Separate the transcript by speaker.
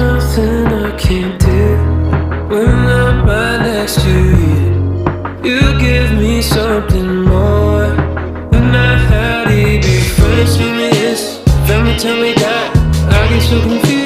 Speaker 1: nothing I can't do when I'm right next to you. You give me something more than I had to be. Friends tell me this, family tell me that. I get so confused.